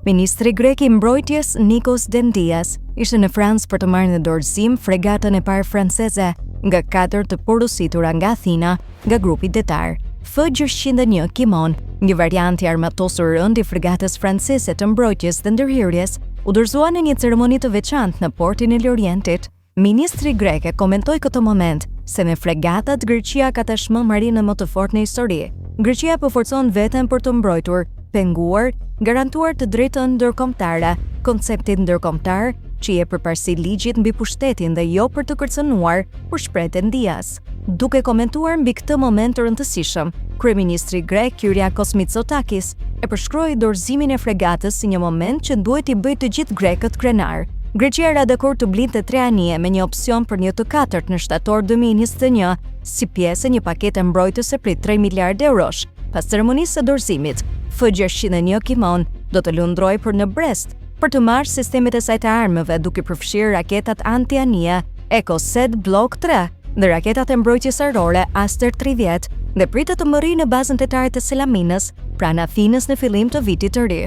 Ministri grek i mbrojtjes Nikos Dendias ishte në Francë për të marrë në dorëzim fregatën e parë franceze nga 4 të porositura nga Athina nga grupi detar. F-601 Kimon, një variant i armatosur rënd i fregatës franceze të mbrojtjes dhe ndërhyrjes, u dorëzua në një ceremoni të veçantë në portin e Lorientit. Ministri grek e komentoi këtë moment se me fregatat Greqia ka tashmë marinën më të fortë në histori. Greqia po forcon veten për të mbrojtur, penguar, garantuar të drejtën ndërkombëtare, konceptin ndërkombëtar që jep përparësi ligjit mbi pushtetin dhe jo për të kërcënuar, por shpreh Dendias. Duke komentuar mbi këtë moment të rëndësishëm, kryeministri grek Kyriakos Mitsotakis e përshkroi dorëzimin e fregatës si një moment që duhet i bëjë të gjithë grekët krenar. Greqia era dakord të blinte 3 anije me një opsion për një të katërt në shtator 2021 si pjesë e një pakete mbrojtëse prej 3 miliardë eurosh. Pas ceremonisë së dorëzimit, F-601 Kimon do të lundrojë për në Brest për të marrë sistemet e saj të armëve duke përfshirë raketat anti-anije Ecosed Block 3 dhe raketat e mbrojtjes ajrore Aster 30 dhe pritet të mërrijë në bazën tetare të Selaminës pranë Athinës në fillim të vitit të ri.